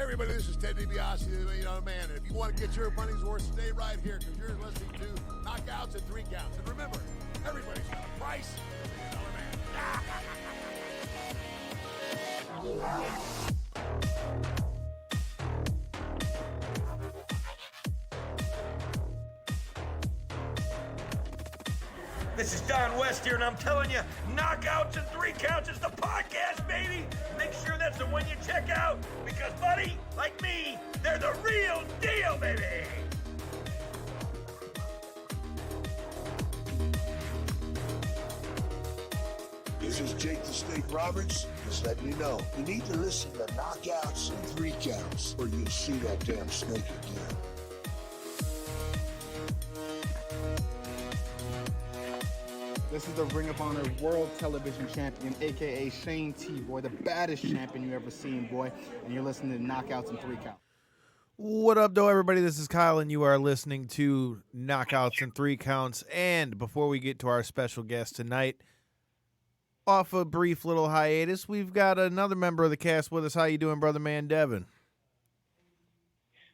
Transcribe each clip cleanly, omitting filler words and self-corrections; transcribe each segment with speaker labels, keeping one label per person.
Speaker 1: everybody, this is Ted DiBiase, the $1 Million Man. And if you want to get your money's worth, stay right here because you're listening to Knockouts and 3 Counts. And remember, everybody's got a price. $1 Million Man.
Speaker 2: This is Don West here, and I'm telling you, Knockouts and 3 Counts is the podcast, baby! Make sure that's the one you check out, because, buddy, like me, they're the real deal, baby!
Speaker 3: This is Jake the Snake Roberts. Just letting you know, you need to listen to Knockouts and 3 Counts, or you'll see that damn snake again.
Speaker 4: This is the Ring of Honor World Television Champion, a.k.a. Shane T, boy, the baddest champion you ever seen, boy. And you're listening to Knockouts and 3 Counts.
Speaker 5: What up, though, everybody? This is Kyle, and you are listening to Knockouts and 3 Counts. And before we get to our special guest tonight, off a brief little hiatus, we've got another member of the cast with us. How you doing, brother man, Devin?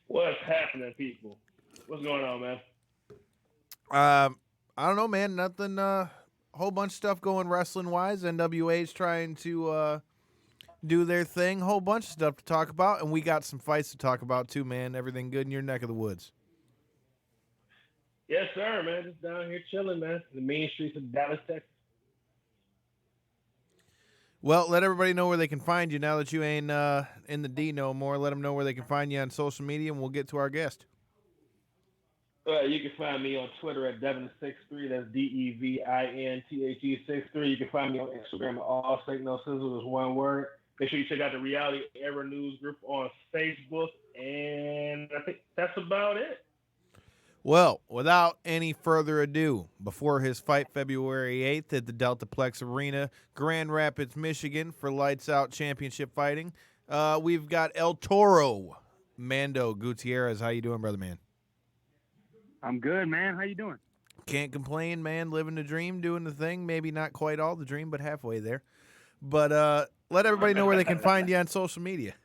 Speaker 6: What's happening, people? What's going on, man?
Speaker 5: I don't know, man. Nothing. Whole bunch of stuff going wrestling-wise. NWA's trying to do their thing. Whole bunch of stuff to talk about, and we got some fights to talk about too, man. Everything good in your neck of the woods?
Speaker 6: Yes, sir, man. Just down here chilling, man. The main streets of Dallas, Texas.
Speaker 5: Well, let everybody know where they can find you now that you ain't in the D no more. Let them know where they can find you on social media, and we'll get to our guest.
Speaker 6: You can find me on Twitter at Devin63. That's DEVINTHE63. You can find me on Instagram at All Steak No Sizzle is one word. Make sure you check out the Reality Era News group on Facebook, and I think that's about it.
Speaker 5: Well, without any further ado, before his fight February 8th at the Deltaplex Arena, Grand Rapids, Michigan, for Lights Out Championship Fighting, we've got El Toro, Mando Gutierrez. How you doing, brother man?
Speaker 4: I'm good, man. How you doing?
Speaker 5: Can't complain, man. Living the dream, doing the thing. Maybe not quite all the dream, but halfway there. But let everybody know where they can find you on social media.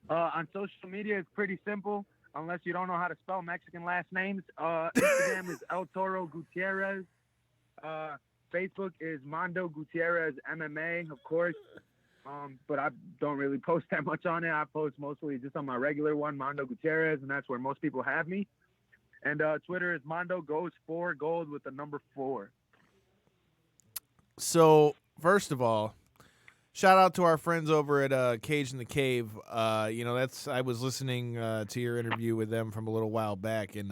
Speaker 4: On social media, it's pretty simple, unless you don't know how to spell Mexican last names. Instagram is El Toro Gutierrez. Facebook is Mando Gutierrez MMA, of course. But I don't really post that much on it. I post mostly just on my regular one, Mando Gutierrez, and that's where most people have me. And Twitter is Mondo Goes 4 Gold with the number 4.
Speaker 5: So, first of all, shout out to our friends over at Cage in the Cave. I was listening to your interview with them from a little while back, and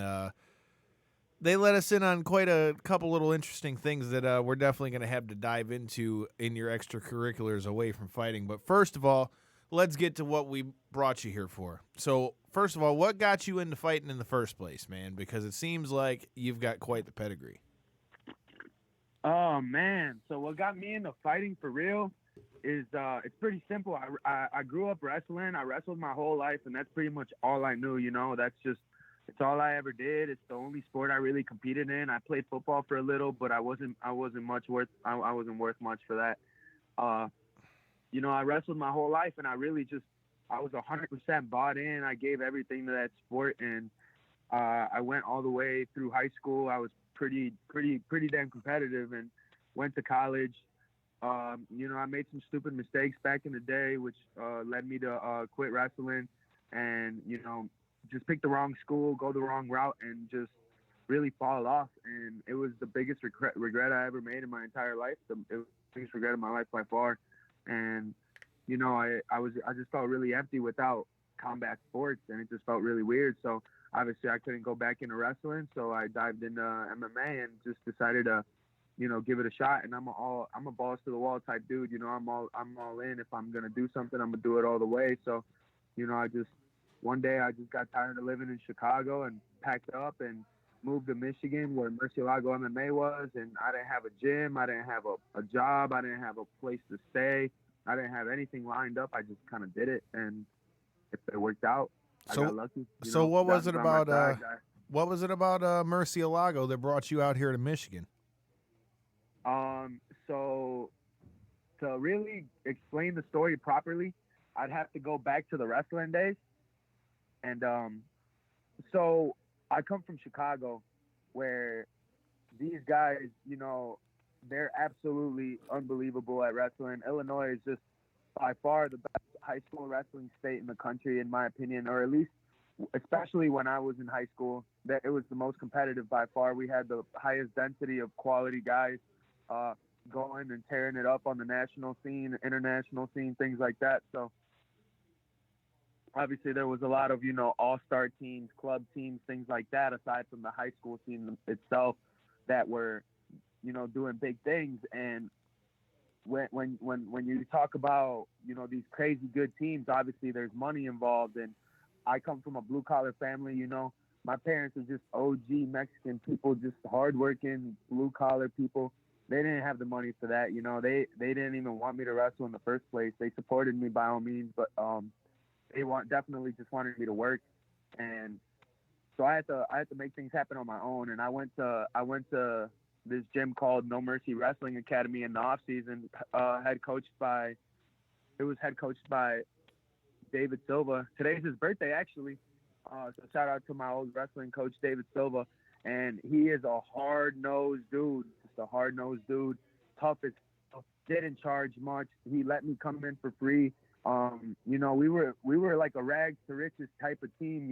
Speaker 5: they let us in on quite a couple little interesting things that we're definitely going to have to dive into in your extracurriculars away from fighting. But first of all, let's get to what we brought you here for. So, first of all, what got you into fighting in the first place, man? Because it seems like you've got quite the pedigree.
Speaker 4: Oh, man. So what got me into fighting for real is it's pretty simple. I grew up wrestling. I wrestled my whole life, and that's pretty much all I knew, It's all I ever did. It's the only sport I really competed in. I played football for a little, but I wasn't worth much for that. I wrestled my whole life, and I was 100% bought in. I gave everything to that sport, and I went all the way through high school. I was pretty damn competitive, and went to college. I made some stupid mistakes back in the day, which led me to quit wrestling, and just pick the wrong school, go the wrong route, and just really fall off. And it was the biggest regret I ever made in my entire life. It was the biggest regret of my life by far. And I just felt really empty without combat sports, and it just felt really weird. So obviously I couldn't go back into wrestling, so I dived into MMA and just decided to, give it a shot. And I'm a balls to the wall type dude. I'm all in. If I'm gonna do something, I'm gonna do it all the way. So, one day I just got tired of living in Chicago and packed up and moved to Michigan, where Murcielago MMA was, and I didn't have a gym, I didn't have a job, I didn't have a place to stay. I didn't have anything lined up. I just kind of did it, and if it worked out, I got lucky.
Speaker 5: So what was it about Murcielago that brought you out here to Michigan?
Speaker 4: So to really explain the story properly, I'd have to go back to the wrestling days. And so I come from Chicago, where these guys, they're absolutely unbelievable at wrestling. Illinois is just by far the best high school wrestling state in the country, in my opinion, or at least, especially when I was in high school, that it was the most competitive by far. We had the highest density of quality guys going and tearing it up on the national scene, international scene, things like that. So obviously there was a lot of, all-star teams, club teams, things like that, aside from the high school scene itself that were, doing big things. And when you talk about, these crazy good teams, obviously there's money involved. And I come from a blue collar family, my parents are just OG Mexican people, just hardworking blue collar people. They didn't have the money for that. They didn't even want me to wrestle in the first place. They supported me by all means, but they definitely just wanted me to work. And so I had to make things happen on my own. And I went to this gym called No Mercy Wrestling Academy in the off season, head coached by David Silva. Today's his birthday, actually. So shout out to my old wrestling coach, David Silva. And he is a hard-nosed dude, just a hard-nosed dude, tough as hell, didn't charge much. He let me come in for free. We were like a rags to riches type of team.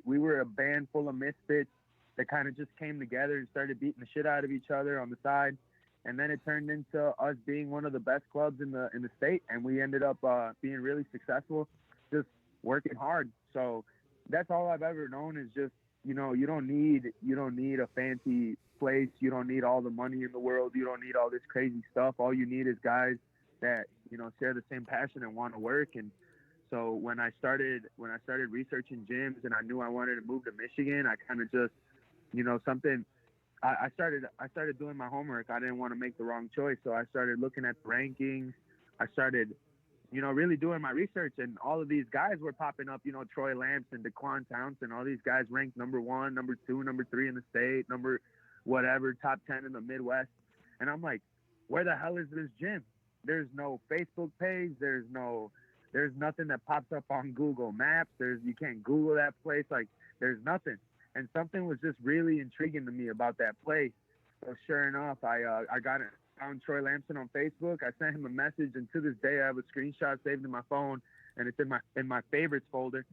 Speaker 4: We were a band full of misfits that kind of just came together and started beating the shit out of each other on the side. And then it turned into us being one of the best clubs in the state. And we ended up being really successful, just working hard. So that's all I've ever known is just, you don't need a fancy place. You don't need all the money in the world. You don't need all this crazy stuff. All you need is guys that, share the same passion and want to work. And so when I started researching gyms and I knew I wanted to move to Michigan, I kind of just, I started doing my homework. I didn't want to make the wrong choice. So I started looking at the rankings. I started, really doing my research, and all of these guys were popping up, Troy Lampson, Daquan Townsend, all these guys ranked number 1, number 2, number 3 in the state, number whatever, top 10 in the Midwest. And I'm like, where the hell is this gym? There's no Facebook page. There's nothing that pops up on Google Maps. You can't Google that place. Like, there's nothing. And something was just really intriguing to me about that place. So sure enough, I found Troy Lampson on Facebook. I sent him a message, and to this day, I have a screenshot saved in my phone, and it's in my favorites folder.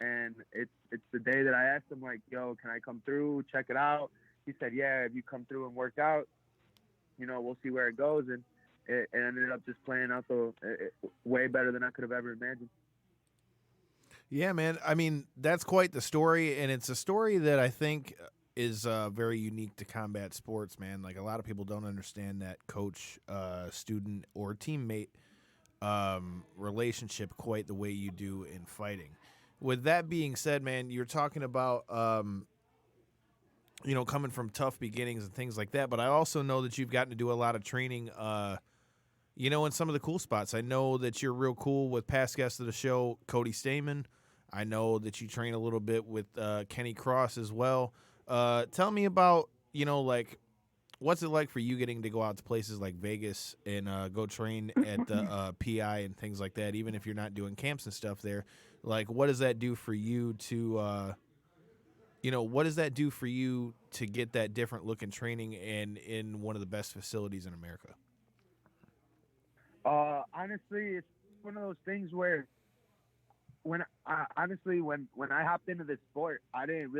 Speaker 4: And it's the day that I asked him, like, yo, can I come through, check it out? He said, yeah, if you come through and work out, we'll see where it goes. And it ended up just playing out way better than I could have ever imagined.
Speaker 5: Yeah, man. I mean, that's quite the story, and it's a story that I think is very unique to combat sports, man. Like, a lot of people don't understand that coach, student, or teammate relationship quite the way you do in fighting. With that being said, man, you're talking about coming from tough beginnings and things like that, but I also know that you've gotten to do a lot of training in some of the cool spots. I know that you're real cool with past guests of the show, Cody Stamen. I know that you train a little bit with Kenny Cross as well. Tell me about, what's it like for you getting to go out to places like Vegas and go train at the PI and things like that, even if you're not doing camps and stuff there? Like, what does that do for you to, what does that do for you to get that different look in training and in one of the best facilities in America?
Speaker 4: Honestly, it's one of those things where when I hopped into this sport, I didn't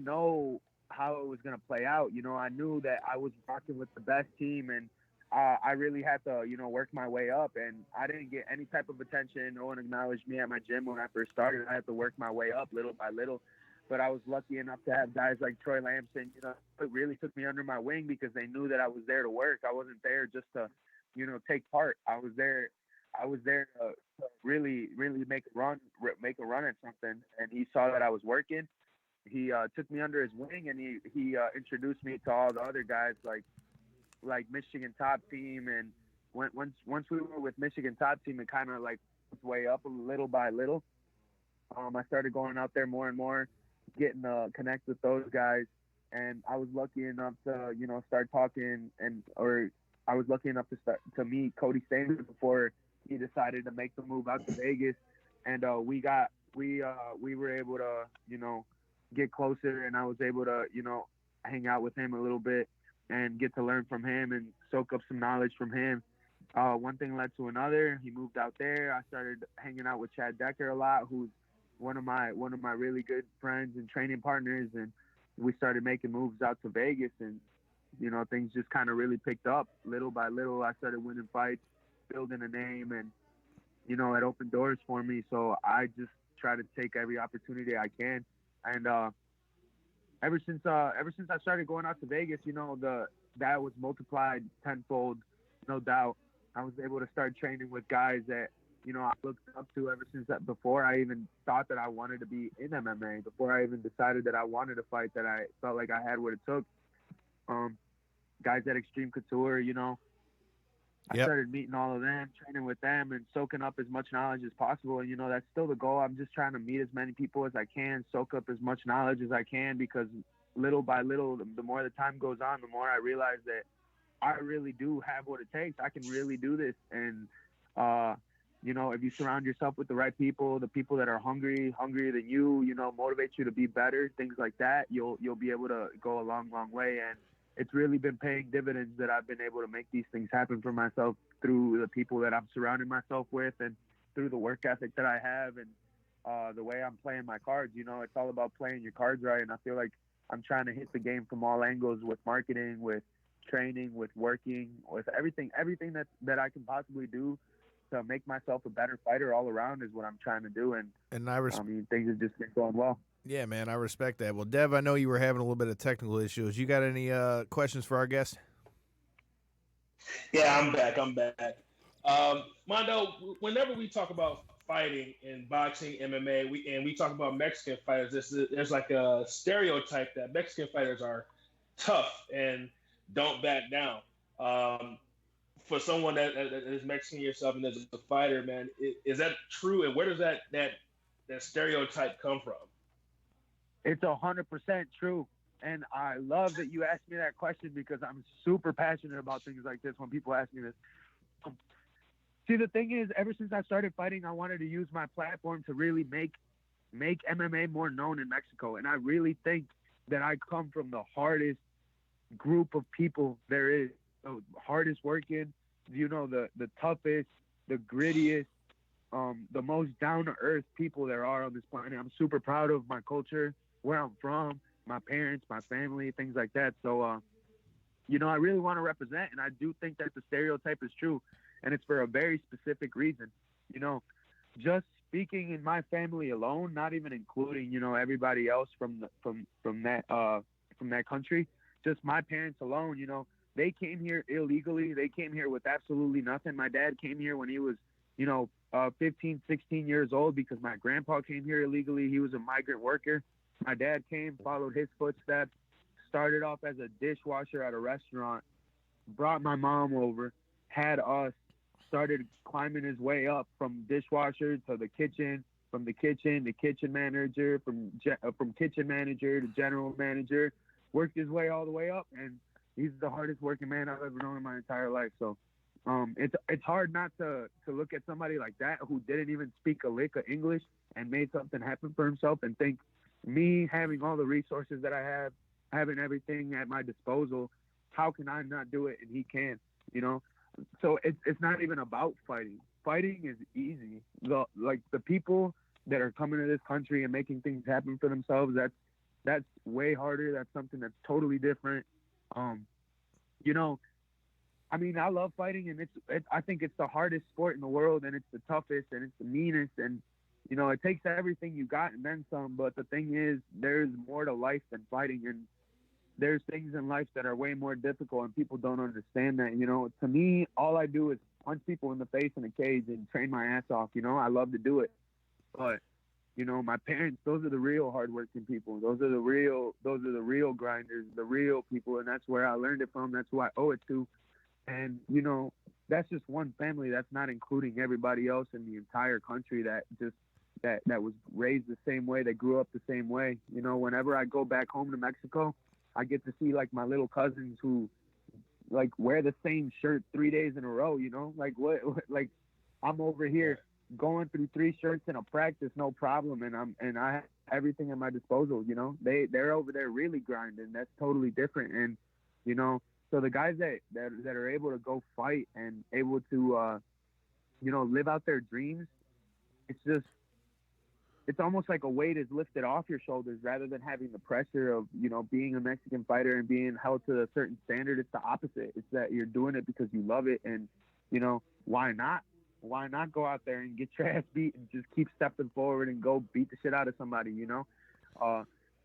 Speaker 4: know how it was going to play out. I knew that I was rocking with the best team, and I really had to, work my way up, and I didn't get any type of attention. No one acknowledged me at my gym when I first started. I had to work my way up little by little, but I was lucky enough to have guys like Troy Lampson, it really took me under my wing because they knew that I was there to work. I wasn't there just to, take part. I was there to really, really make a run at something. And he saw that I was working. He took me under his wing, and he introduced me to all the other guys like Michigan Top Team. And once we were with Michigan Top Team, it kind of like its way up a little by little. I started going out there more and more, getting to connect with those guys. And I was lucky enough to, start talking I was lucky enough to meet Cody Stamen before he decided to make the move out to Vegas, and we were able to get closer, and I was able to hang out with him a little bit and get to learn from him and soak up some knowledge from him. One thing led to another. He moved out there. I started hanging out with Chad Decker a lot, who's one of my really good friends and training partners, and we started making moves out to Vegas, and things just kind of really picked up little by little. I started winning fights, building a name, and it opened doors for me. So I just try to take every opportunity I can, and ever since I started going out to Vegas, that was multiplied tenfold, no doubt. I was able to start training with guys that I looked up to ever since that, before I even thought that I wanted to be in MMA, before I even decided that I wanted to fight, that I felt like I had what it took. Guys at Extreme Couture, I started meeting all of them, training with them, and soaking up as much knowledge as possible. And, that's still the goal. I'm just trying to meet as many people as I can, soak up as much knowledge as I can, because little by little, the more the time goes on, the more I realize that I really do have what it takes. I can really do this. And, if you surround yourself with the right people, the people that are hungrier than you, motivate you to be better, things like that, you'll be able to go a long, long way. And it's really been paying dividends that I've been able to make these things happen for myself through the people that I'm surrounding myself with, and through the work ethic that I have, and the way I'm playing my cards. It's all about playing your cards right. And I feel like I'm trying to hit the game from all angles, with marketing, with training, with working, with everything that I can possibly do to make myself a better fighter all around is what I'm trying to do. And things have just been going well.
Speaker 5: Yeah, man, I respect that. Well, Dev, I know you were having a little bit of technical issues. You got any questions for our guest?
Speaker 6: Yeah, I'm back. Mondo, whenever we talk about fighting in boxing, MMA, we talk about Mexican fighters, there's like a stereotype that Mexican fighters are tough and don't back down. For someone that is Mexican yourself and is a fighter, man, is that true? And where does that stereotype come from?
Speaker 4: It's 100% true. And I love that you asked me that question, because I'm super passionate about things like this when people ask me this. See, the thing is, ever since I started fighting, I wanted to use my platform to really make MMA more known in Mexico. And I really think that I come from the hardest group of people there is, the hardest working, the toughest, the grittiest, the most down-to-earth people there are on this planet. I'm super proud of my culture, where I'm from, my parents, my family, things like that. So, I really want to represent, and I do think that the stereotype is true, and it's for a very specific reason. Just speaking in my family alone, not even including, everybody else from that country, just my parents alone, they came here illegally. They came here with absolutely nothing. My dad came here when he was, 15, 16 years old, because my grandpa came here illegally. He was a migrant worker. My dad came, followed his footsteps, started off as a dishwasher at a restaurant, brought my mom over, had us, started climbing his way up from dishwasher to the kitchen, from the kitchen to kitchen manager, from kitchen manager to general manager, worked his way all the way up, and he's the hardest working man I've ever known in my entire life. So it's hard not to look at somebody like that, who didn't even speak a lick of English and made something happen for himself, and think, me having all the resources that I have, having everything at my disposal, how can I not do it and he can? So it's not even about fighting. Fighting is easy. The people that are coming to this country and making things happen for themselves, that's way harder. That's something that's totally different. I love fighting, and I think it's the hardest sport in the world, and it's the toughest, and it's the meanest, and it takes everything you got and then some. But the thing is, there's more to life than fighting, and there's things in life that are way more difficult, and people don't understand that. To me, all I do is punch people in the face in a cage and train my ass off. I love to do it, but my parents, those are the real hardworking people. Those are the real grinders, the real people, and that's where I learned it from. That's who I owe it to. And that's just one family. That's not including everybody else in the entire country that was raised the same way, that grew up the same way. Whenever I go back home to Mexico, I get to see like my little cousins who like wear the same shirt 3 days in a row. Like what like I'm over here going through 3 shirts in a practice, no problem, and I have everything at my disposal. You know, they're over there really grinding. That's totally different, and you know, so the guys that are able to go fight and able to live out their dreams, it's just it's almost like a weight is lifted off your shoulders rather than having the pressure of, being a Mexican fighter and being held to a certain standard. It's the opposite. It's that you're doing it because you love it. And, why not? Why not go out there and get your ass beat and just keep stepping forward and go beat the shit out of somebody,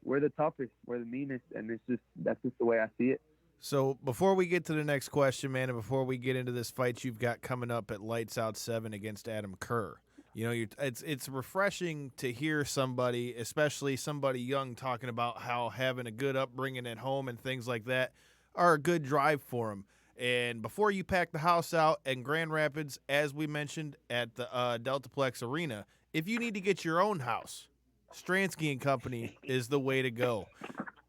Speaker 4: We're the toughest, we're the meanest, and that's just the way I see it.
Speaker 5: So before we get to the next question, man, and before we get into this fight you've got coming up at Lights Out 7 against Adam Kerr, it's refreshing to hear somebody, especially somebody young, talking about how having a good upbringing at home and things like that are a good drive for them. And before you pack the house out in Grand Rapids, as we mentioned at the Deltaplex Arena, if you need to get your own house, Stransky & Company is the way to go.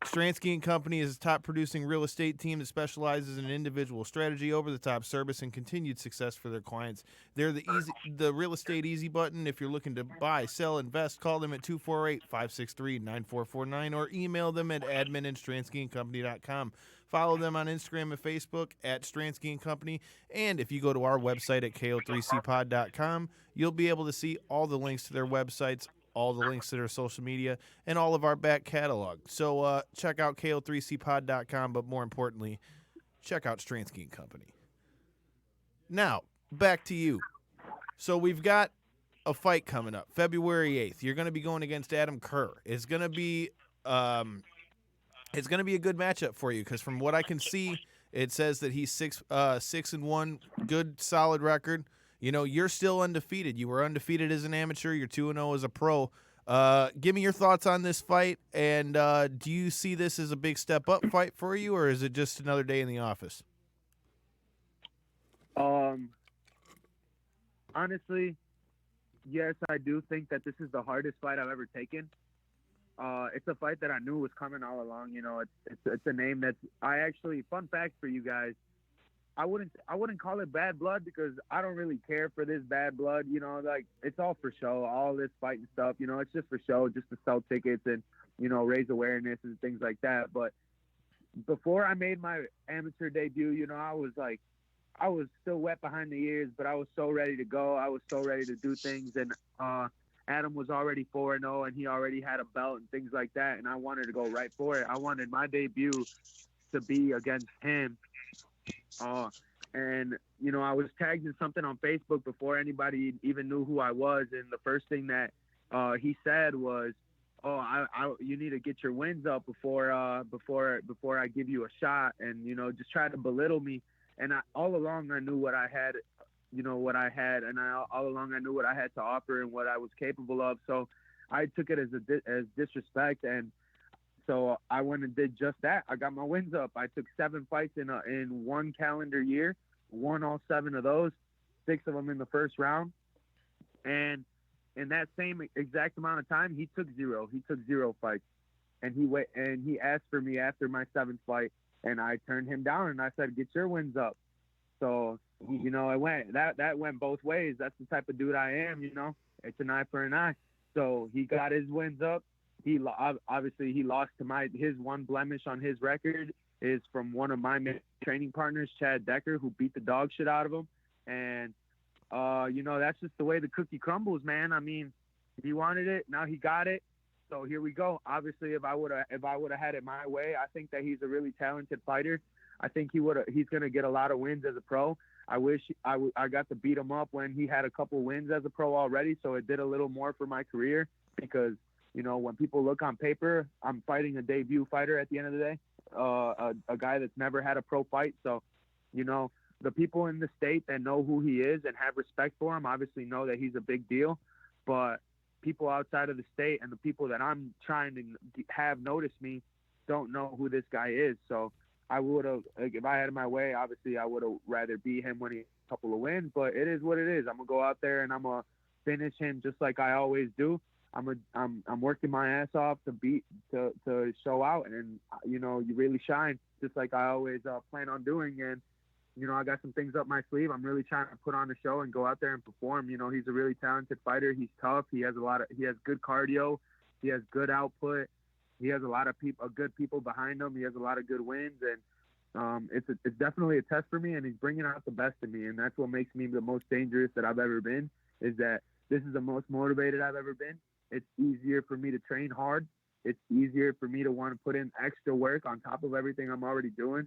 Speaker 5: Stransky & Company is a top-producing real estate team that specializes in individual strategy, over-the-top service, and continued success for their clients. They're the real estate easy button. If you're looking to buy, sell, invest, call them at 248-563-9449 or email them at admin@stranskyandcompany.com. Follow them on Instagram and Facebook at Stransky & Company. And if you go to our website at ko3cpod.com, you'll be able to see all the links to their websites, all the links to their social media, and all of our back catalog. So check out ko3cpod.com, but more importantly, check out Stransky & Company. Now, back to you. So we've got a fight coming up, February 8th. You're going to be going against Adam Kerr. It's going to be a good matchup for you because from what I can see, it says that he's 6-1, good, solid record. You're still undefeated. You were undefeated as an amateur. You're 2-0 as a pro. Give me your thoughts on this fight, and do you see this as a big step-up fight for you, or is it just another day in the office?
Speaker 4: Honestly, yes, I do think that this is the hardest fight I've ever taken. It's a fight that I knew was coming all along. It's a name that's fun fact for you guys. I wouldn't call it bad blood because I don't really care for this bad blood. Like it's all for show. All this fighting stuff, it's just for show, just to sell tickets and raise awareness and things like that. But before I made my amateur debut, I was still wet behind the ears, but I was so ready to go. I was so ready to do things, and Adam was already 4-0, and he already had a belt and things like that, and I wanted to go right for it. I wanted my debut to be against him. And I was tagged in something on Facebook before anybody even knew who I was, and the first thing that he said was, you need to get your wins up before I give you a shot, and just try to belittle me. And all along I knew what I had, and all along I knew what I had to offer and what I was capable of. So I took it as disrespect, and so I went and did just that. I got my wins up. I took 7 fights in one calendar year, won all 7 of those, 6 of them in the first round. And in that same exact amount of time, he took 0. He took 0 fights, and he asked for me after my 7th fight, and I turned him down, and I said, "Get your wins up." So that went both ways. That's the type of dude I am. It's an eye for an eye. So he got his wins up. He lost to his one blemish on his record is from one of my training partners, Chad Decker, who beat the dog shit out of him. And that's just the way the cookie crumbles, man. I mean, he wanted it, now he got it. So here we go. Obviously, if I would have had it my way, I think that he's a really talented fighter. I think he's going to get a lot of wins as a pro. I wish I got to beat him up when he had a couple wins as a pro already, so it did a little more for my career because when people look on paper, I'm fighting a debut fighter at the end of the day, a guy that's never had a pro fight. So, the people in the state that know who he is and have respect for him obviously know that he's a big deal. But people outside of the state and the people that I'm trying to have notice me don't know who this guy is. So I would have, if I had my way, obviously I would have rather beat him when he had a couple of wins. But it is what it is. I'm going to go out there and I'm going to finish him just like I always do. I'm working my ass off to show out, and you really shine just like I always plan on doing. And you know, I got some things up my sleeve. I'm really trying to put on a show and go out there and perform. You know, he's a really talented fighter. He's tough. He has good cardio. He has good output. He has a lot of good people behind him. He has a lot of good wins, and it's definitely a test for me. And he's bringing out the best in me, and that's what makes me the most dangerous that I've ever been. Is that this is the most motivated I've ever been. It's easier for me to train hard. It's easier for me to want to put in extra work on top of everything I'm already doing,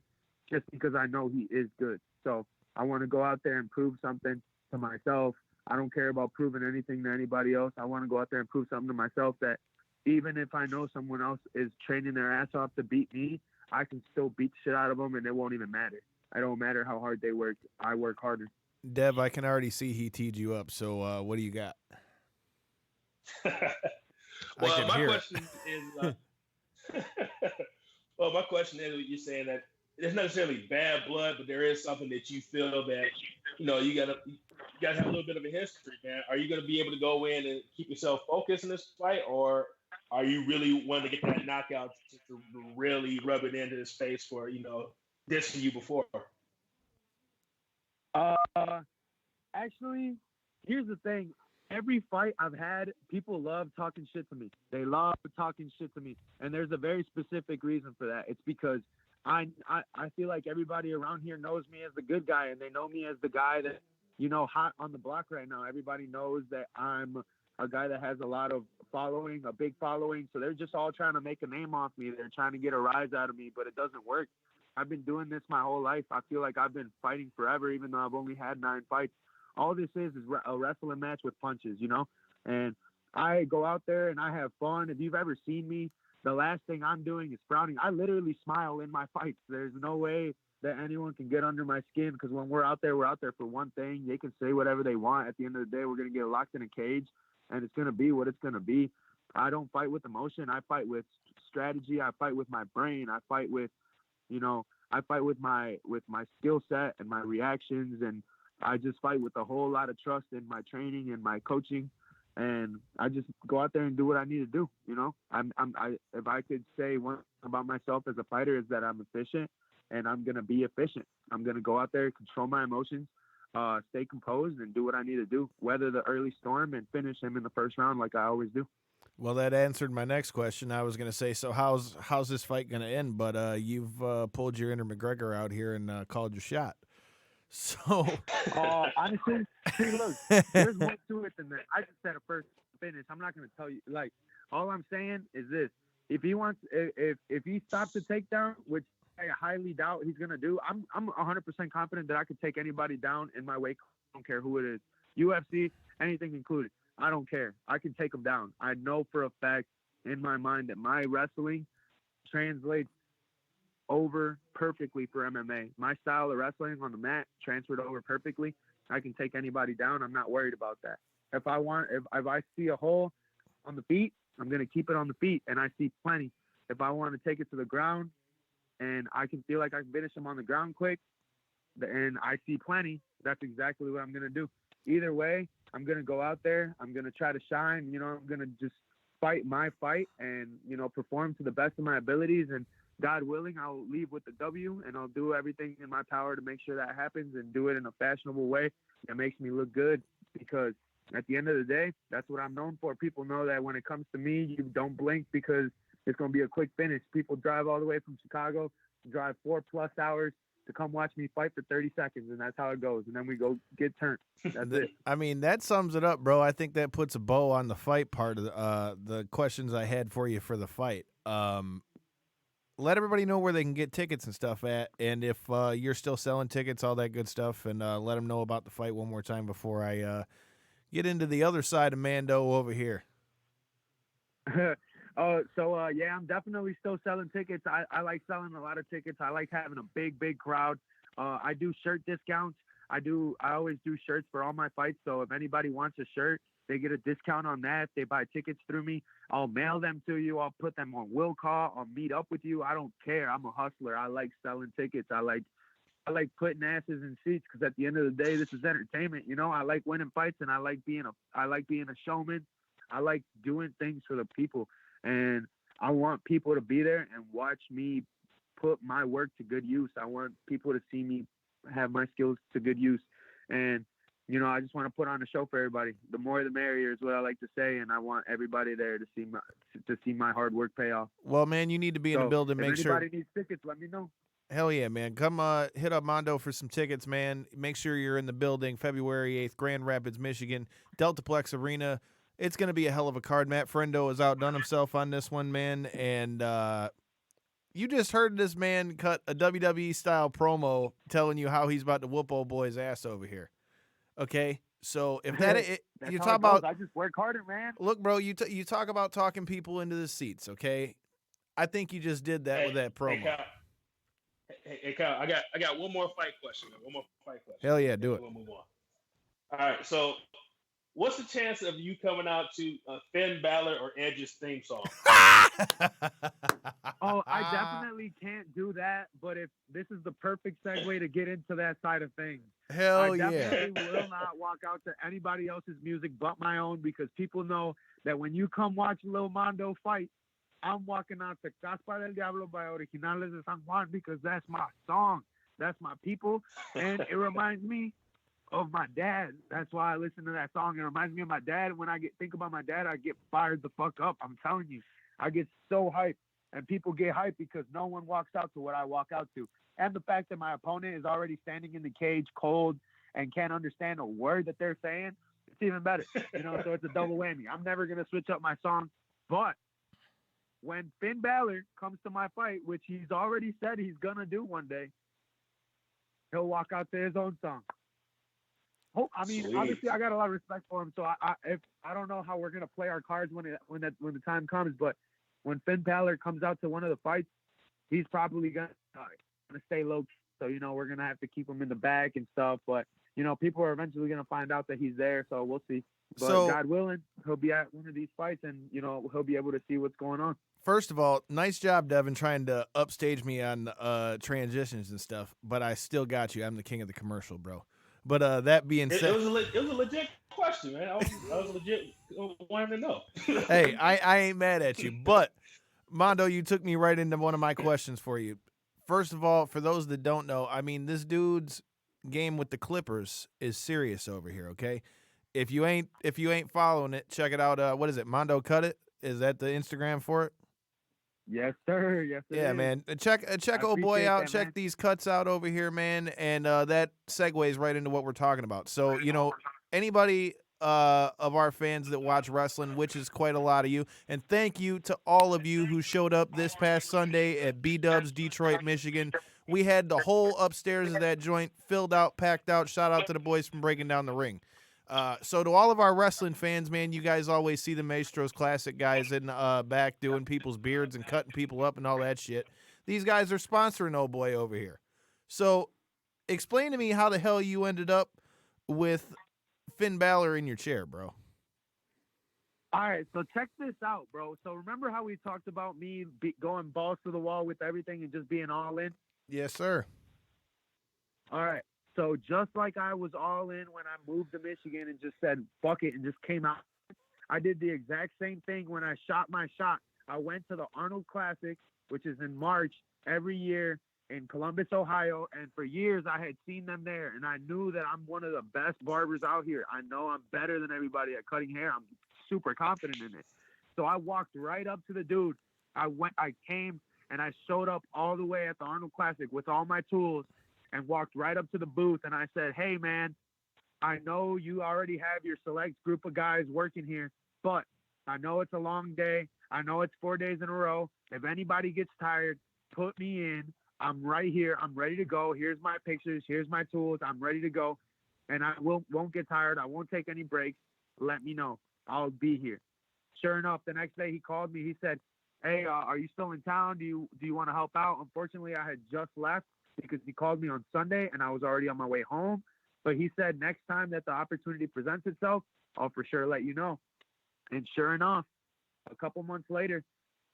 Speaker 4: just because I know he is good. So I want to go out there and prove something to myself. I don't care about proving anything to anybody else. I want to go out there and prove something to myself that even if I know someone else is training their ass off to beat me, I can still beat the shit out of them, and it won't even matter. I don't matter how hard they work. I work harder.
Speaker 5: Dev, I can already see he teed you up. So what do you got?
Speaker 6: Well, my question is, well, my question is, you're saying that it's not necessarily bad blood, but there is something that you feel that, you know, you gotta have a little bit of a history, man. Are you gonna be able to go in and keep yourself focused in this fight, or are you really wanting to get that knockout to really rub it into his face for, you know, dissing you before?
Speaker 4: Actually, here's the thing. Every fight I've had, people love talking shit to me. They love talking shit to me. And there's a very specific reason for that. It's because I feel like everybody around here knows me as the good guy, and they know me as the guy that, you know, hot on the block right now. Everybody knows that I'm a guy that has a lot of following, a big following. So they're just all trying to make a name off me. They're trying to get a rise out of me, but it doesn't work. I've been doing this my whole life. I feel like I've been fighting forever, even though I've only had 9 fights. All this is a wrestling match with punches, you know? And I go out there and I have fun. If you've ever seen me, the last thing I'm doing is frowning. I literally smile in my fights. There's no way that anyone can get under my skin, because when we're out there for one thing. They can say whatever they want. At the end of the day, we're going to get locked in a cage, and it's going to be what it's going to be. I don't fight with emotion. I fight with strategy. I fight with my brain. I fight with, you know, I fight with my skill set and my reactions, and I just fight with a whole lot of trust in my training and my coaching, and I just go out there and do what I need to do. You know, if I could say one about myself as a fighter, is that I'm efficient, and I'm gonna be efficient. I'm gonna go out there, control my emotions, stay composed, and do what I need to do. Weather the early storm and finish him in the first round, like I always do.
Speaker 5: Well, that answered my next question. I was going to say, so how's this fight going to end? But you've pulled your inner McGregor out here and called your shot. So,
Speaker 4: honestly, see, look, there's more to it than that. I just said a first finish. I'm not going to tell you. Like, all I'm saying is this: if he wants, if he stops the takedown, which I highly doubt he's going to do, I'm 100% confident that I could take anybody down in my weight. I don't care who it is, UFC, anything included. I don't care. I can take him down. I know for a fact in my mind that my wrestling translates over perfectly for MMA. My style of wrestling on the mat transferred over perfectly. I can take anybody down. I'm not worried about that. If I see a hole on the feet, I'm going to keep it on the feet, and I see plenty. If I want to take it to the ground and I can feel like I can finish him on the ground quick, and I see plenty, that's exactly what I'm going to do. Either way, I'm going to go out there. I'm going to try to shine. You know, I'm going to just fight my fight and, you know, perform to the best of my abilities. And God willing, I'll leave with the W, and I'll do everything in my power to make sure that happens and do it in a fashionable way that makes me look good, because at the end of the day, that's what I'm known for. People know that when it comes to me, you don't blink, because it's going to be a quick finish. People drive all the way from Chicago, drive 4+ hours to come watch me fight for 30 seconds, and that's how it goes. And then we go get turned. That's it.
Speaker 5: I mean, that sums it up, bro. I think that puts a bow on the fight part of the questions I had for you for the fight. Let everybody know where they can get tickets and stuff at, and if you're still selling tickets, all that good stuff, and let them know about the fight one more time before I get into the other side of Mando over here.
Speaker 4: Yeah, I'm definitely still selling tickets. I like selling a lot of tickets. I like having a big crowd. I do shirt discounts. I always do shirts for all my fights. So if anybody wants a shirt, they get a discount on that. If they buy tickets through me, I'll mail them to you. I'll put them on will call. I'll meet up with you. I don't care. I'm a hustler. I like selling tickets. I like putting asses in seats, because at the end of the day, this is entertainment. You know, I like winning fights, and I like being a showman. I like doing things for the people. And I want people to be there and watch me put my work to good use. I want people to see me have my skills to good use. And, you know, I just want to put on a show for everybody. The more the merrier is what I like to say, and I want everybody there to see my hard work pay off.
Speaker 5: Well, man, you need to be in the building. Make sure.
Speaker 4: If anybody needs tickets, let me know.
Speaker 5: Hell yeah, man. Come hit up Mondo for some tickets, man. Make sure you're in the building February 8th, Grand Rapids, Michigan, Deltaplex Arena. It's going to be a hell of a card. Matt Friendo has outdone himself on this one, man. And you just heard this man cut a WWE-style promo telling you how he's about to whoop old boy's ass over here. Okay? So if you talk about,
Speaker 4: I just work harder, man.
Speaker 5: Look, bro, you talk about talking people into the seats, okay? I think you just did that with that promo.
Speaker 6: Hey, Kyle, I got one more fight question.
Speaker 5: Hell yeah, do it.
Speaker 6: We'll move on. All right, so what's the chance of you coming out to Finn Balor or Edge's theme song?
Speaker 4: Oh, I definitely can't do that, but if this is the perfect segue to get into that side of things.
Speaker 5: Hell
Speaker 4: I
Speaker 5: yeah.
Speaker 4: definitely will not walk out to anybody else's music but my own, because people know that when you come watch Lil Mondo fight, I'm walking out to Caspa del Diablo by Originales de San Juan, because that's my song. That's my people. And it reminds me of my dad. That's why I listen to that song. It reminds me of my dad. When I think about my dad, I get fired the fuck up. I'm telling you. I get so hyped. And people get hyped because no one walks out to what I walk out to. And the fact that my opponent is already standing in the cage cold and can't understand a word that they're saying, it's even better. You know, so it's a double whammy. I'm never going to switch up my song. But when Finn Balor comes to my fight, which he's already said he's going to do one day, he'll walk out to his own song. Oh, I mean, obviously, I got a lot of respect for him. So I don't know how we're going to play our cards when the time comes, but when Finn Balor comes out to one of the fights, he's probably going to stay low. So, you know, we're going to have to keep him in the back and stuff. But, you know, people are eventually going to find out that he's there. So we'll see. But God willing, he'll be at one of these fights and, you know, he'll be able to see what's going on.
Speaker 5: First of all, nice job, Devin, trying to upstage me on transitions and stuff. But I still got you. I'm the king of the commercial, bro. But that being said,
Speaker 6: it was a legit question, man. I was legit wanting to know.
Speaker 5: Hey, I ain't mad at you, but Mondo, you took me right into one of my questions for you. First of all, for those that don't know, I mean, this dude's game with the Clippers is serious over here. Okay, if you ain't following it, check it out. What is it? Mondo Cut It? Is that the Instagram for it?
Speaker 4: Yes, sir. Yes, sir.
Speaker 5: Yeah, man. Check old boy out. Check these cuts out over here, man. And that segues right into what we're talking about. So, you know, anybody of our fans that watch wrestling, which is quite a lot of you, and thank you to all of you who showed up this past Sunday at B-Dubs, Detroit, Michigan. We had the whole upstairs of that joint filled out, packed out. Shout out to the boys from Breaking Down the Ring. So to all of our wrestling fans, man, you guys always see the Maestros Classic guys in back doing people's beards and cutting people up and all that shit. These guys are sponsoring old boy over here. So explain to me how the hell you ended up with Finn Balor in your chair, bro.
Speaker 4: All right, so check this out, bro. So remember how we talked about me going balls to the wall with everything and just being all in?
Speaker 5: Yes, sir.
Speaker 4: All right. So just like I was all in when I moved to Michigan and just said, fuck it, and just came out, I did the exact same thing when I shot my shot. I went to the Arnold Classic, which is in March every year in Columbus, Ohio. And for years I had seen them there. And I knew that I'm one of the best barbers out here. I know I'm better than everybody at cutting hair. I'm super confident in it. So I walked right up to the dude. I came and I showed up all the way at the Arnold Classic with all my tools and walked right up to the booth. And I said, hey, man, I know you already have your select group of guys working here, but I know it's a long day. I know it's 4 days in a row. If anybody gets tired, put me in. I'm right here. I'm ready to go. Here's my pictures. Here's my tools. I'm ready to go. And I won't get tired. I won't take any breaks. Let me know. I'll be here. Sure enough, the next day he called me. He said, hey, are you still in town? Do you want to help out? Unfortunately, I had just left because he called me on Sunday and I was already on my way home. But he said next time that the opportunity presents itself, I'll for sure let you know. And sure enough, a couple months later,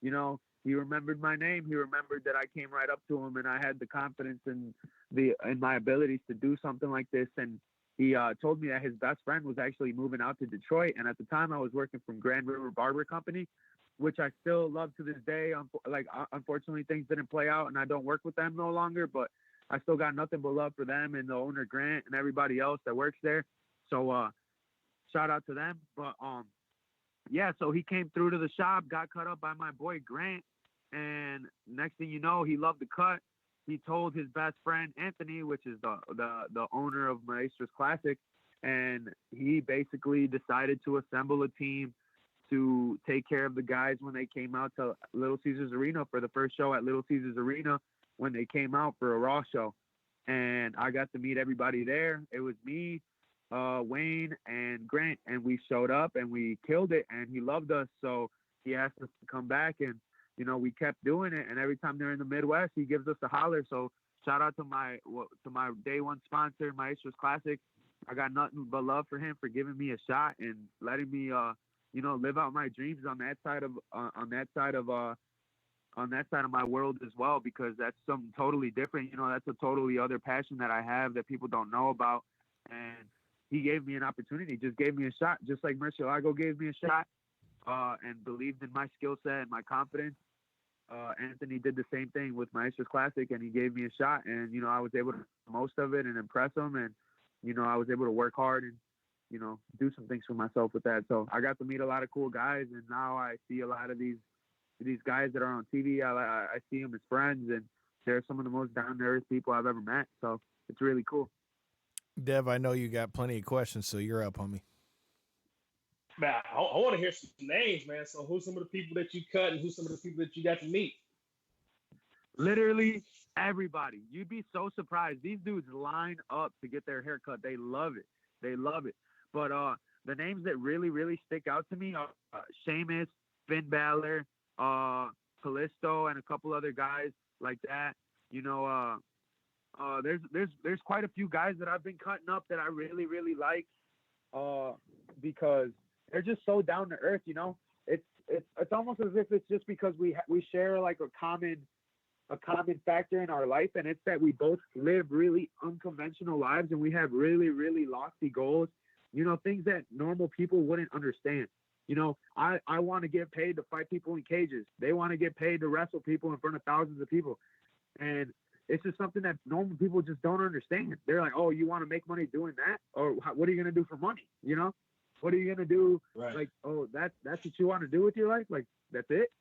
Speaker 4: you know, he remembered my name. He remembered that I came right up to him and I had the confidence in my abilities to do something like this. And he told me that his best friend was actually moving out to Detroit. And at the time I was working from Grand River Barber Company, which I still love to this day. Unfortunately, things didn't play out and I don't work with them no longer, but I still got nothing but love for them and the owner Grant and everybody else that works there. So shout out to them. But yeah, so he came through to the shop, got cut up by my boy Grant, and next thing you know, he loved the cut. He told his best friend Anthony, which is the owner of Maestros Classic, and he basically decided to assemble a team to take care of the guys when they came out to Little Caesars Arena for the first show at Little Caesars Arena when they came out for a Raw show. And I got to meet everybody there. It was me, Wayne, and Grant, and we showed up and we killed it, and he loved us. So he asked us to come back, and you know, we kept doing it, and every time they're in the Midwest, he gives us a holler. So shout out to my day one sponsor, Maestros Classic. I got nothing but love for him for giving me a shot and letting me, you know, live out my dreams on that side of my world as well, because that's something totally different. You know, that's a totally other passion that I have that people don't know about. And he gave me an opportunity, just gave me a shot, just like Murcielago gave me a shot. And believed in my skill set and my confidence. Anthony did the same thing with Maestros Classic, and he gave me a shot. And, you know, I was able to do most of it and impress him. And, you know, I was able to work hard and, you know, do some things for myself with that. So I got to meet a lot of cool guys. And now I see a lot of these guys that are on TV. I see them as friends, and they're some of the most down-to-earth people I've ever met. So it's really cool.
Speaker 5: Dev, I know you got plenty of questions, so you're up, homie.
Speaker 6: Man, I want to hear some names, man. So who's some of the people that you cut and who's some of the people that you got to meet?
Speaker 4: Literally everybody. You'd be so surprised. These dudes line up to get their hair cut. They love it. They love it. But the names that really, really stick out to me are Sheamus, Finn Balor, Kalisto, and a couple other guys like that. You know, there's quite a few guys that I've been cutting up that I really, really like because they're just so down to earth, you know. It's almost as if it's just because we share like a common factor in our life, and it's that we both live really unconventional lives, and we have really, really lofty goals, you know, things that normal people wouldn't understand. You know, I want to get paid to fight people in cages. They want to get paid to wrestle people in front of thousands of people, and it's just something that normal people just don't understand. They're like, oh, you want to make money doing that? Or what are you going to do for money? You know? What are you going to do?
Speaker 6: Right.
Speaker 4: Like, oh, that's what you want to do with your life? Like, that's it?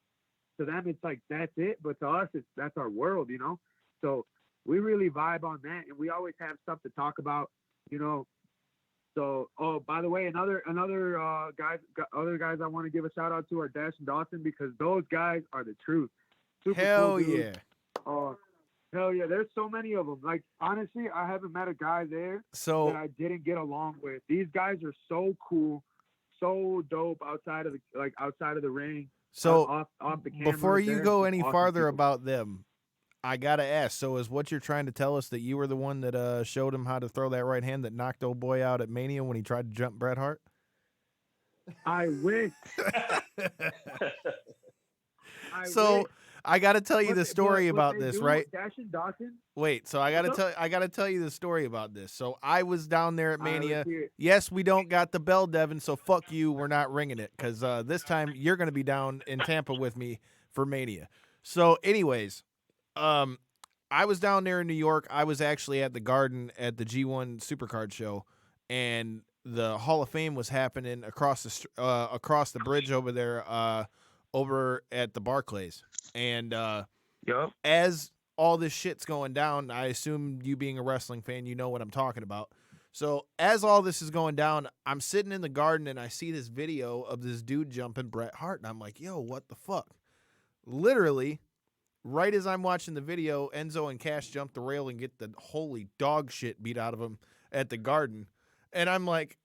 Speaker 4: To them, it's like, that's it. But to us, that's our world, you know? So we really vibe on that. And we always have stuff to talk about, you know? So, oh, by the way, other guys I want to give a shout out to are Dash and Dawson, because those guys are the truth. Super
Speaker 5: Hell
Speaker 4: cool dudes.
Speaker 5: yeah.
Speaker 4: Hell yeah, there's so many of them. Like, honestly, I haven't met a guy there that I didn't get along with. These guys are so cool, so dope outside of the ring.
Speaker 5: So
Speaker 4: off the camera.
Speaker 5: Before you go any
Speaker 4: awesome
Speaker 5: farther
Speaker 4: people.
Speaker 5: about them, I gotta ask. So is what you're trying to tell us that you were the one that showed him how to throw that right hand that knocked old boy out at Mania when he tried to jump Bret Hart?
Speaker 4: I wish.
Speaker 5: So I got to tell you the story about this, right?
Speaker 4: Dash and Dawson?
Speaker 5: Wait, so I got to tell you the story about this. So I was down there at Mania. Yes, we don't got the bell, Devin, so fuck you. We're not ringing it because this time you're going to be down in Tampa with me for Mania. So anyways, I was down there in New York. I was actually at the Garden at the G1 Supercard show, and the Hall of Fame was happening across the bridge over there over at the Barclays. And as all this shit's going down, I assume you being a wrestling fan, you know what I'm talking about. So as all this is going down, I'm sitting in the Garden and I see this video of this dude jumping Bret Hart. And I'm like, yo, what the fuck? Literally, right as I'm watching the video, Enzo and Cash jump the rail and get the holy dog shit beat out of them at the Garden. And I'm like,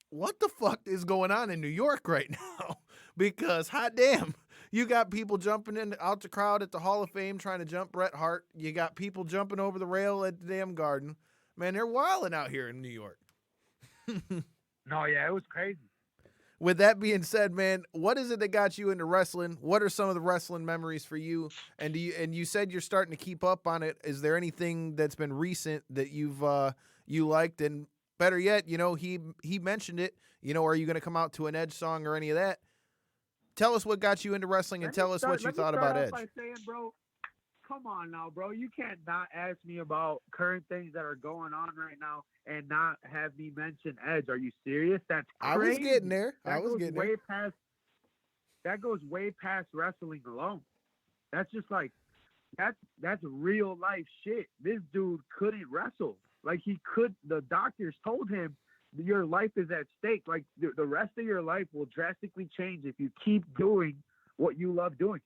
Speaker 5: what the fuck is going on in New York right now? Because hot damn. You got people jumping in out the crowd at the Hall of Fame trying to jump Bret Hart. You got people jumping over the rail at the damn Garden. Man, they're wilding out here in New York.
Speaker 4: No, yeah, it was crazy.
Speaker 5: With that being said, man, what is it that got you into wrestling? What are some of the wrestling memories for you? And you said you're starting to keep up on it. Is there anything that's been recent that you liked? And better yet, you know, he mentioned it. You know, are you going to come out to an Edge song or any of that? Tell us what got you into wrestling and tell us what you thought about Edge.
Speaker 4: By saying, bro, come on now, bro. You can't not ask me about current things that are going on right now and not have me mention Edge. Are you serious? That's crazy.
Speaker 5: I was getting there.
Speaker 4: That goes way past wrestling alone. That's just like that's real life shit. This dude couldn't wrestle. Like the doctors told him your life is at stake. Like the rest of your life will drastically change if you keep doing what you love doing.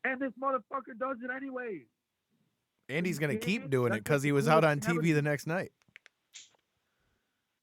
Speaker 4: And this motherfucker does it anyway.
Speaker 5: And he's going to keep doing it because he was out on TV the next night.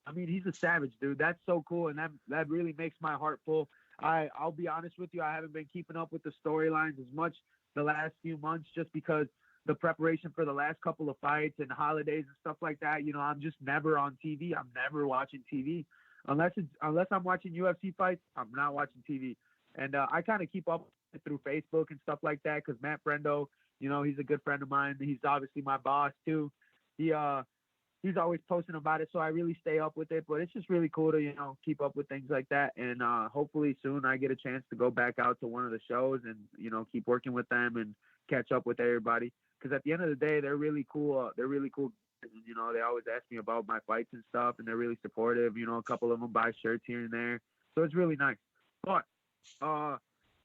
Speaker 4: I mean, he's a savage, dude. That's so cool. And that really makes my heart full. I'll be honest with you. I haven't been keeping up with the storylines as much the last few months just because the preparation for the last couple of fights and holidays and stuff like that. You know, I'm just never on TV. I'm never watching TV unless I'm watching UFC fights. I'm not watching TV. And I kind of keep up through Facebook and stuff like that because Matt Brendo, you know, he's a good friend of mine. He's obviously my boss too. He's always posting about it, so I really stay up with it. But it's just really cool to, you know, keep up with things like that. And hopefully soon I get a chance to go back out to one of the shows and, you know, keep working with them and catch up with everybody. Because at the end of the day, they're really cool. They're really cool. And, you know, they always ask me about my fights and stuff, and they're really supportive. You know, a couple of them buy shirts here and there, so it's really nice. But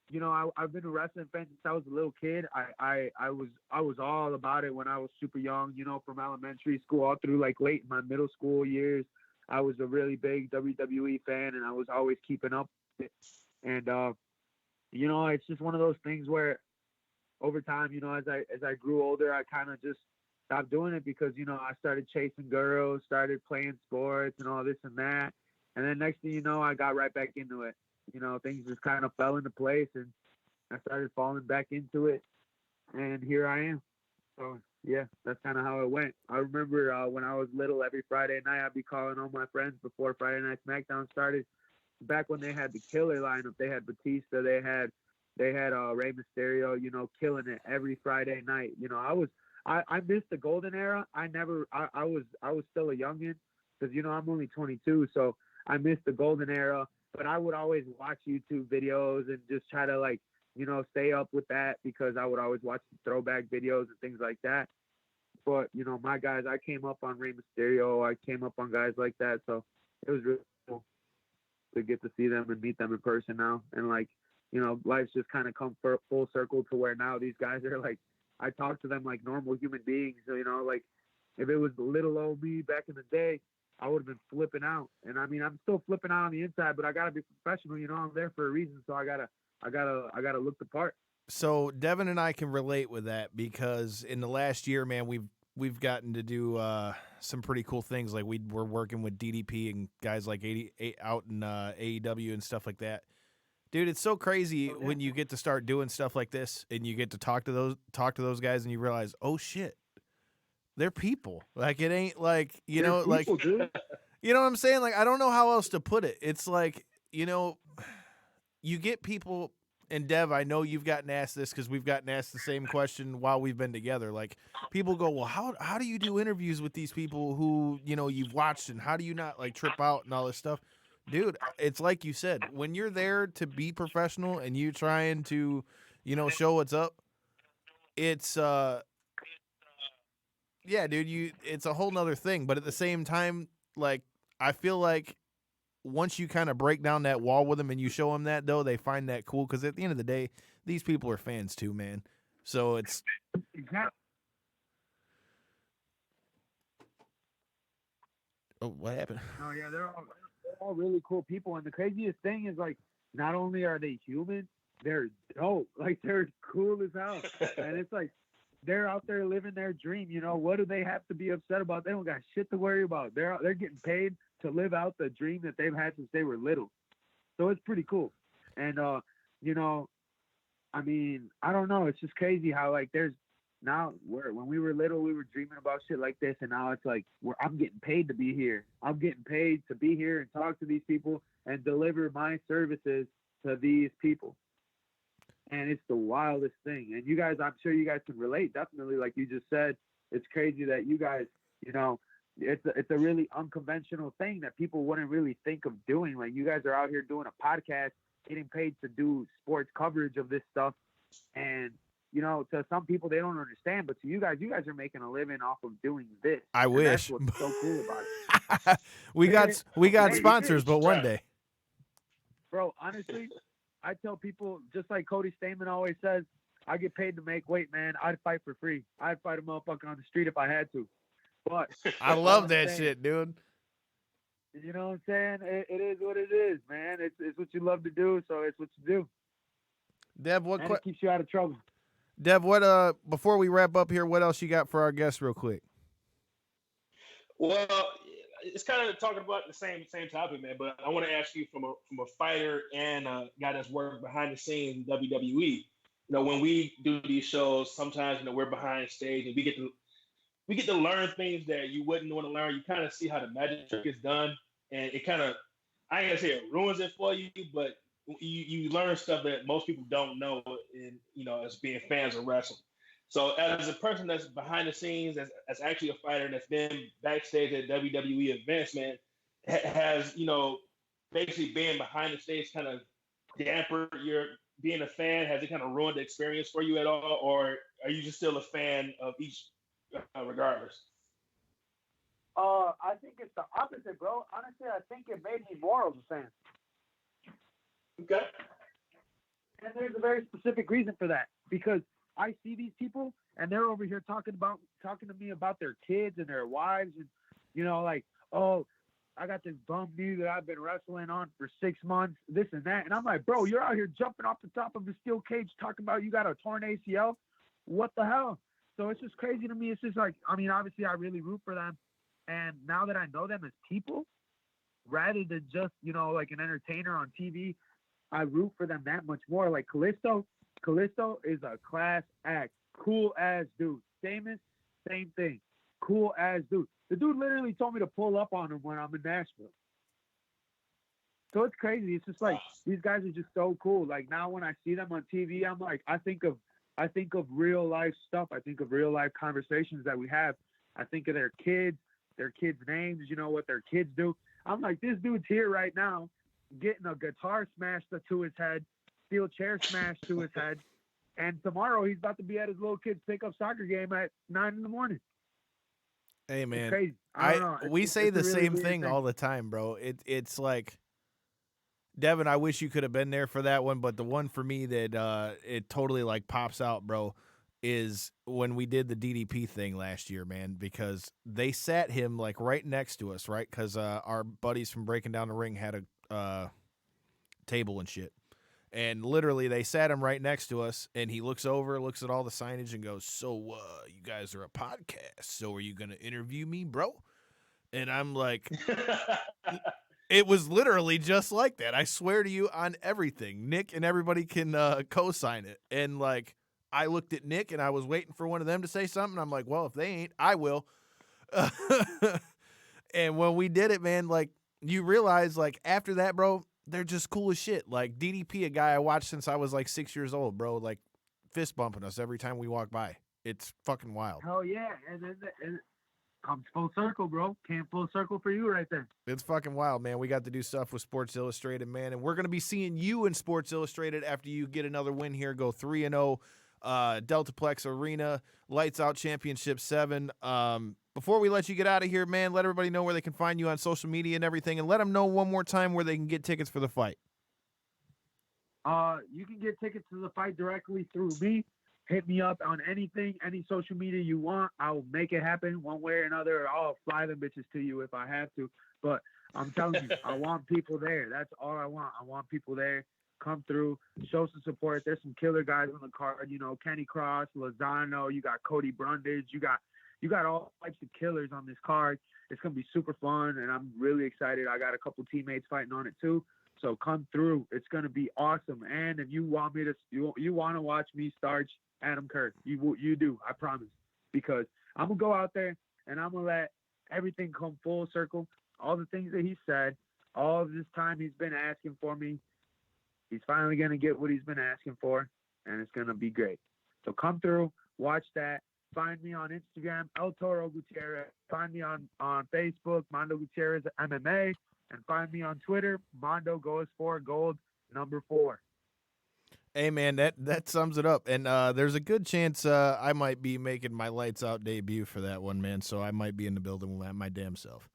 Speaker 4: you know, I've been a wrestling fan since I was a little kid. I was all about it when I was super young, you know, from elementary school all through like late in my middle school years. I was a really big WWE fan and I was always keeping up with it. And you know, it's just one of those things where over time, you know, as I grew older, I kind of just stopped doing it because, you know, I started chasing girls, started playing sports and all this and that. And then next thing you know, I got right back into it. You know, things just kind of fell into place and I started falling back into it. And here I am. So, yeah, that's kind of how it went. I remember when I was little, every Friday night, I'd be calling all my friends before Friday Night SmackDown started. Back when they had the killer lineup, they had Batista, they had Rey Mysterio, you know, killing it every Friday night. You know, I missed the golden era. I was still a youngin' because, you know, I'm only 22. So I missed the golden era. But I would always watch YouTube videos and just try to, like, you know, stay up with that because I would always watch the throwback videos and things like that. But, you know, my guys, I came up on Rey Mysterio. I came up on guys like that. So it was really cool to get to see them and meet them in person now. And, like, you know, life's just kind of come full circle to where now these guys are, like, I talk to them like normal human beings. So, you know, like, if it was little old me back in the day, I would have been flipping out. And I mean, I'm still flipping out on the inside, but I gotta be professional. You know, I'm there for a reason, so I gotta look the part.
Speaker 5: So Devin and I can relate with that because in the last year, man, we've gotten to do some pretty cool things. Like we're working with DDP and guys like out in AEW and stuff like that. Dude, it's so crazy when you get to start doing stuff like this and you get to talk to those guys and you realize, oh shit, they're people. Like it ain't like, you know, people, like, dude. You know what I'm saying? Like, I don't know how else to put it. It's like, you know, you get people, and Dev, I know you've gotten asked this because we've gotten asked the same question while we've been together. Like, people go, well, how do you do interviews with these people who, you know, you've watched, and how do you not like trip out and all this stuff? Dude, it's like you said, when you're there to be professional and you trying to, you know, show what's up, it's yeah, dude, it's a whole nother thing. But at the same time, like, I feel like once you kind of break down that wall with them and you show them that, though, they find that cool. Because at the end of the day, these people are fans too, man. So it's oh, what happened?
Speaker 4: Oh yeah, they're all really cool people. And the craziest thing is, like, not only are they human, they're dope. Like, they're cool as hell. And it's like, they're out there living their dream. You know, what do they have to be upset about? They don't got shit to worry about. They're getting paid to live out the dream that they've had since they were little. So it's pretty cool. And, you know, I mean, I don't know. It's just crazy how, like, there's now when we were little, we were dreaming about shit like this. And now it's like, I'm getting paid to be here. I'm getting paid to be here and talk to these people and deliver my services to these people. And it's the wildest thing. And you guys, I'm sure you guys can relate. Definitely, like you just said, it's crazy that you guys, you know, it's a really unconventional thing that people wouldn't really think of doing. Like, you guys are out here doing a podcast, getting paid to do sports coverage of this stuff. And to some people they don't understand, but to you guys are making a living off of doing this.
Speaker 5: I
Speaker 4: And
Speaker 5: wish.
Speaker 4: that's what's so cool about it.
Speaker 5: we got
Speaker 4: Hey,
Speaker 5: sponsors, but one day.
Speaker 4: Bro, honestly, I tell people, just like Cody Stamen always says, I get paid to make weight, man. I'd fight for free. I'd fight a motherfucker on the street if I had to. But
Speaker 5: I love that shit, dude.
Speaker 4: You know what I'm saying? It is what it is, man. It's what you love to do, so it's what you do.
Speaker 5: Deb,
Speaker 4: and it keeps you out of trouble.
Speaker 5: Deb, what before we wrap up here, what else you got for our guests real quick?
Speaker 6: Well, it's kind of talking about the same topic, man. But I want to ask you from a fighter and a guy that's working behind the scenes in WWE. When we do these shows, sometimes we're behind stage and we get to learn things that you wouldn't want to learn. You kind of see how the magic trick is done, and it kind of, I ain't gonna say it ruins it for you, but you learn stuff that most people don't know, as being fans of wrestling. So as a person that's behind the scenes, as actually a fighter that's been backstage at WWE events, man, has, basically being behind the stage kind of damper your being a fan? Has it kind of ruined the experience for you at all? Or are you just still a fan of each regardless?
Speaker 4: I think it's the opposite, bro. Honestly, I think it made me more of a fan.
Speaker 6: Okay.
Speaker 4: And there's a very specific reason for that, because I see these people and they're over here talking to me about their kids and their wives, and like, oh, I got this bum knee that I've been wrestling on for 6 months, this and that. And I'm like, bro, you're out here jumping off the top of a steel cage talking about you got a torn ACL. What the hell? So it's just crazy to me. It's just like, I mean, obviously I really root for them. And now that I know them as people, rather than just, like an entertainer on TV, I root for them that much more. Like Kalisto is a class act. Cool ass dude. Stamen, same thing. Cool ass dude. The dude literally told me to pull up on him when I'm in Nashville. So it's crazy. It's just like, these guys are just so cool. Like now when I see them on TV, I'm like, I think of real life stuff. I think of real life conversations that we have. I think of their kids names, what their kids do. I'm like, this dude's here right now getting a guitar smashed to his head, steel chair smashed to his head, and tomorrow he's about to be at his little kid's pickup soccer game at 9 a.m.
Speaker 5: Hey man,
Speaker 4: it's crazy. I don't know.
Speaker 5: We say the
Speaker 4: really
Speaker 5: same thing all the time, bro. It's like, Devin, I wish you could have been there for that one, but the one for me that it totally like pops out, bro, is when we did the DDP thing last year, man, because they sat him like right next to us, right? Because our buddies from Breaking Down the Ring had a table and shit. And literally they sat him right next to us, and he looks over, looks at all the signage and goes, so you guys are a podcast, so are you going to interview me, bro? And I'm like, it was literally just like that. I swear to you on everything. Nick and everybody can co-sign it. And like, I looked at Nick and I was waiting for one of them to say something. I'm like, well, if they ain't, I will. And when we did it, man, like, you realize, like, after that, bro, they're just cool as shit. Like, DDP, a guy I watched since I was, like, 6 years old, bro, like, fist bumping us every time we walk by. It's fucking wild.
Speaker 4: Hell yeah. And then it comes full circle, bro. Came full circle for you right there.
Speaker 5: It's fucking wild, man. We got to do stuff with Sports Illustrated, man, and we're going to be seeing you in Sports Illustrated after you get another win here, go 3-0. Deltaplex Arena, Lights Out Championship 7. Before we let you get out of here, man, let everybody know where they can find you on social media and everything, and let them know one more time where they can get tickets for the fight.
Speaker 4: You can get tickets to the fight directly through me. Hit me up on anything, any social media you want. I will make it happen one way or another. I'll fly them bitches to you if I have to. But I'm telling you, I want people there. That's all I want. I want people there. Come through, show some support. There's some killer guys on the card, Kenny Cross, Lozano, you got Cody Brundage, you got all types of killers on this card. It's gonna be super fun, and I'm really excited. I got a couple teammates fighting on it too, so come through. It's gonna be awesome. And if you want me to, you want to watch me starch Adam Kerr, you do, I promise, because I'm gonna go out there and I'm gonna let everything come full circle. All the things that he said, all of this time he's been asking for me. He's finally going to get what he's been asking for, and it's going to be great. So come through, watch that. Find me on Instagram, El Toro Gutierrez. Find me on Facebook, Mondo Gutierrez MMA. And find me on Twitter, Mondo goes for gold, number 4.
Speaker 5: Hey, man, that sums it up. And there's a good chance I might be making my Lights Out debut for that one, man. So I might be in the building with my damn self.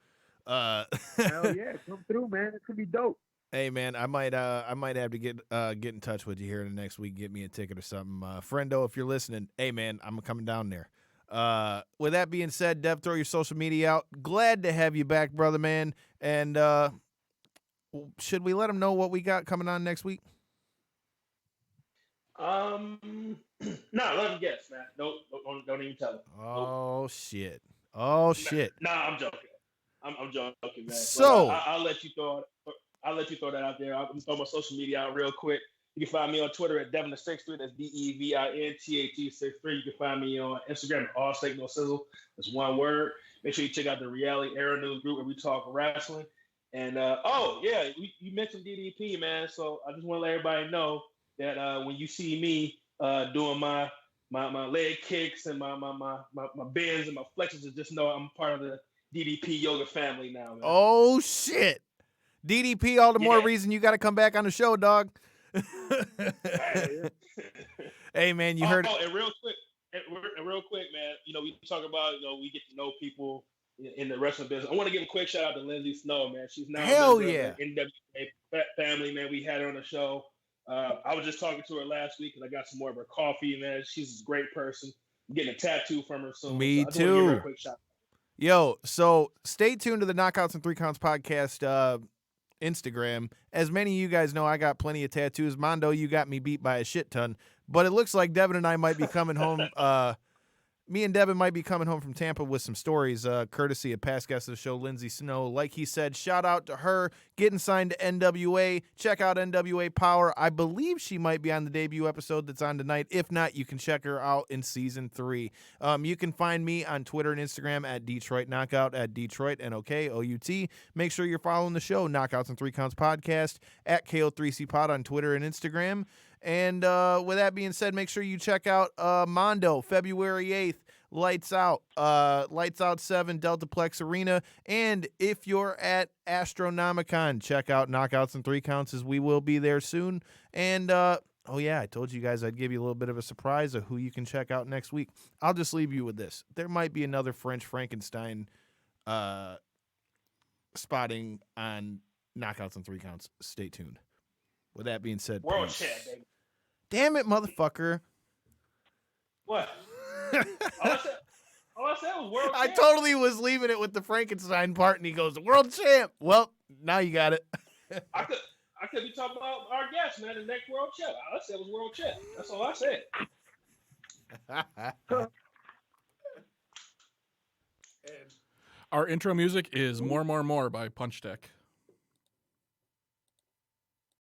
Speaker 4: Hell yeah, come through, man. It's gonna be dope.
Speaker 5: Hey, man, I might have to get in touch with you here in the next week, get me a ticket or something. Friendo, if you're listening, hey, man, I'm coming down there. With that being said, Dev, throw your social media out. Glad to have you back, brother, man. And should we let them know what we got coming on next week?
Speaker 6: No, let them guess, man. Don't even tell them.
Speaker 5: Oh, shit. Oh, shit.
Speaker 6: Nah, I'm joking. I'm joking, man.
Speaker 5: So
Speaker 6: I'll let you throw that out there. I'm throw my social media out real quick. You can find me on Twitter at Devin63. That's DEVINTAT63. You can find me on Instagram at All Steak No Sizzle. That's one word. Make sure you check out the Reality Era News group where we talk wrestling. And you mentioned DDP, man. So I just want to let everybody know that when you see me doing my leg kicks and my bends and my flexors, just know I'm part of the DDP yoga family now, man.
Speaker 5: Oh shit. DDP, all the more reason you got to come back on the show, dog. Hey, man, you heard it.
Speaker 6: And real quick, man, we talk about, we get to know people in the wrestling business. I want to give a quick shout out to Lindsay Snow, man. She's now
Speaker 5: Hell
Speaker 6: a member
Speaker 5: yeah.
Speaker 6: of the NWA family, man. We had her on the show. I was just talking to her last week because I got some more of her coffee, man. She's a great person. I'm getting a tattoo from her soon.
Speaker 5: Me
Speaker 6: so I just
Speaker 5: too.
Speaker 6: want to give her a quick shout out.
Speaker 5: Yo, so stay tuned to the Knockouts and Three Counts podcast Instagram. As many of you guys know, I got plenty of tattoos. Mondo, you got me beat by a shit ton. But it looks like Devin and I might be coming home. Me and Devin might be coming home from Tampa with some stories, courtesy of past guest of the show, Lindsay Snow. Like he said, shout out to her getting signed to NWA. Check out NWA Power. I believe she might be on the debut episode that's on tonight. If not, you can check her out in season 3. You can find me on Twitter and Instagram at Detroit Knockout, at Detroit NOKOUT. Make sure you're following the show, Knockouts and Three Counts Podcast, at KO3C Pod on Twitter and Instagram. And with that being said, make sure you check out Mondo, February 8th, Lights Out, Lights Out 7, Deltaplex Arena. And if you're at Astronomicon, check out Knockouts and Three Counts, as we will be there soon. And, I told you guys I'd give you a little bit of a surprise of who you can check out next week. I'll just leave you with this. There might be another French Frankenstein spotting on Knockouts and Three Counts. Stay tuned. With that being said,
Speaker 6: World
Speaker 5: peace.
Speaker 6: champ, baby.
Speaker 5: Damn it, motherfucker.
Speaker 6: What? all I said was world
Speaker 5: I
Speaker 6: champ.
Speaker 5: totally was leaving it with the Frankenstein part, and he goes, world champ. Well, now you got it.
Speaker 6: I could be talking about our guest, man, the next world champ. All I said was world champ. That's all I said.
Speaker 7: Our intro music is More by Punch Deck.